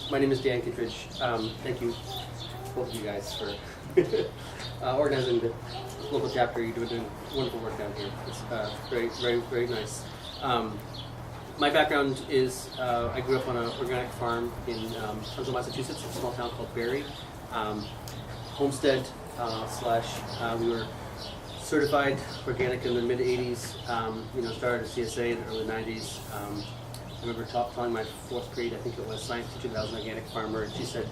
My name is Dan Kittredge. Thank you, both of you guys, for organizing the local chapter. You're doing wonderful work down here. It's very, very, very nice. My background is I grew up on an organic farm in central Massachusetts, a small town called Barrie. Homestead / we were certified organic in the mid 80s. Started at CSA in the early 90s. I remember telling my fourth grade, I think it was, science teacher that I was an organic farmer, and she said,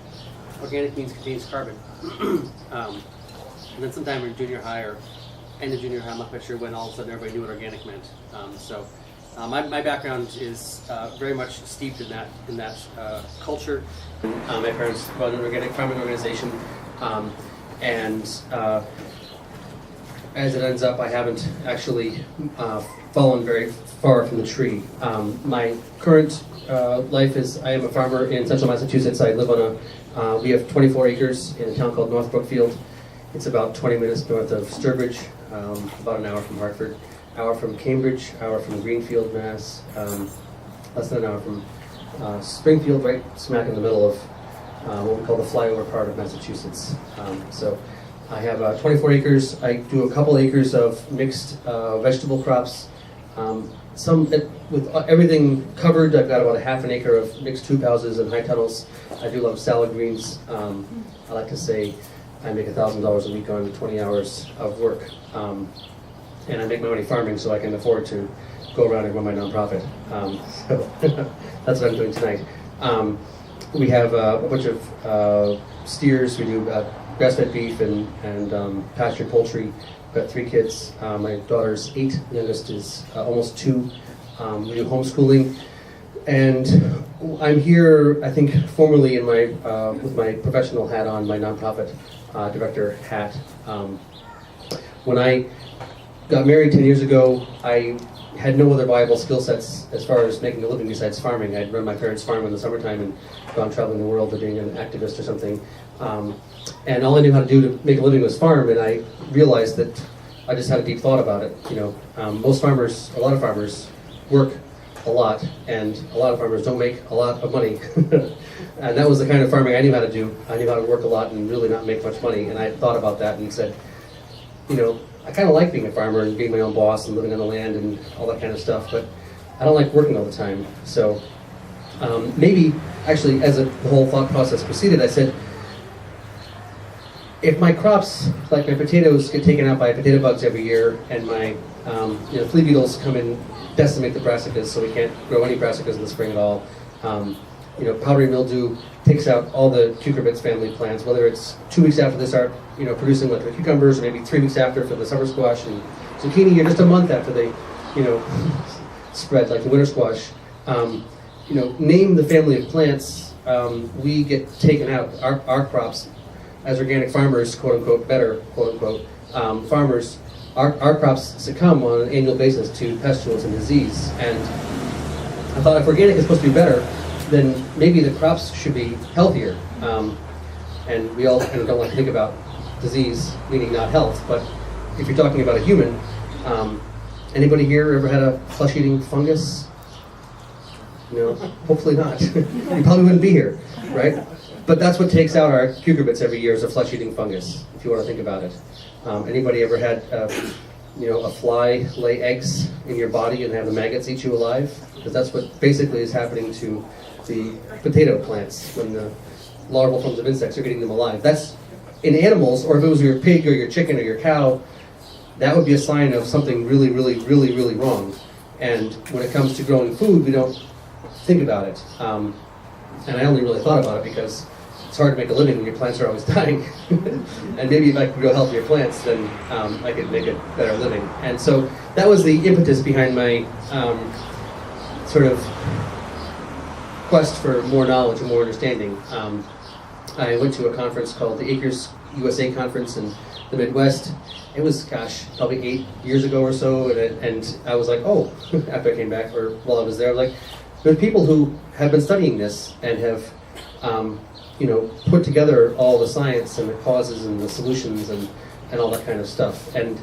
organic means contains carbon. And then sometime in junior high or end of junior high, I'm not quite sure when all of a sudden everybody knew what organic meant. My background is very much steeped in that culture. My parents run an organic farming organization, and as it ends up, I haven't actually fallen very far from the tree. My current life is I am a farmer in central Massachusetts. I live on we have 24 acres in a town called North Brookfield. It's about 20 minutes north of Sturbridge, about an hour from Hartford, hour from Cambridge, hour from Greenfield, Mass, less than an hour from Springfield, right smack in the middle of what we call the flyover part of Massachusetts. So I have 24 acres. I do a couple acres of mixed vegetable crops. With everything covered, I've got about a half an acre of mixed hoop houses and high tunnels. I do a lot of salad greens. I like to say I make $1,000 a week on 20 hours of work. And I make my money farming so I can afford to go around and run my nonprofit. So that's what I'm doing tonight. We have a bunch of steers. We do grass-fed beef and pastured poultry. I've got 3 kids. My daughter's 8, the youngest is almost 2. We do homeschooling, and I'm here, I think, formally in my with my professional hat on, my nonprofit director hat. When I got married 10 years ago, I had no other viable skill sets as far as making a living besides farming. I'd run my parents' farm in the summertime and gone traveling the world or being an activist or something. And all I knew how to do to make a living was farm, and I realized that I just had a deep thought about it. A lot of farmers work a lot, and a lot of farmers don't make a lot of money. And that was the kind of farming I knew how to do. I knew how to work a lot and really not make much money, and I thought about that and said, I kind of like being a farmer and being my own boss and living on the land and all that kind of stuff, but I don't like working all the time. So maybe, actually, as the whole thought process proceeded, I said, if my crops, like my potatoes, get taken out by potato bugs every year, and my flea beetles come and decimate the brassicas, so we can't grow any brassicas in the spring at all. Powdery mildew takes out all the cucurbits family plants, whether it's 2 weeks after they start, producing like the cucumbers, or maybe 3 weeks after for the summer squash and zucchini, or just a month after they, spread like the winter squash. Name the family of plants. We get taken out. Our crops, as organic farmers, quote unquote, better, quote unquote, farmers, our crops succumb on an annual basis to pestilence and disease. And I thought, if organic is supposed to be better, then maybe the crops should be healthier. And we all kind of don't like to think about disease, meaning not health, but if you're talking about a human, anybody here ever had a flesh-eating fungus? Hopefully not. You probably wouldn't be here, right? But that's what takes out our cucurbits every year, is a flesh-eating fungus, if you want to think about it. Anybody ever had a fly lay eggs in your body and have the maggots eat you alive? Because that's what basically is happening to the potato plants when the larval forms of insects are getting them alive. That's in animals, or if it was your pig or your chicken or your cow, that would be a sign of something really, really, really, really wrong. And when it comes to growing food, we don't think about it. And I only really thought about it because it's hard to make a living when your plants are always dying. And maybe if I could grow healthier plants, then I could make a better living. And so that was the impetus behind my sort of quest for more knowledge and more understanding. I went to a conference called the Acres USA Conference in the Midwest. It was, probably 8 years ago or so, and I was like, oh, after I came back, or while I was there, like, there's people who have been studying this and have put together all the science and the causes and the solutions and all that kind of stuff. And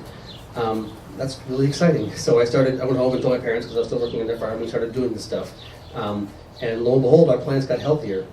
that's really exciting. So I went home and told my parents, because I was still working in their farm, and started doing this stuff. And lo and behold, our plants got healthier.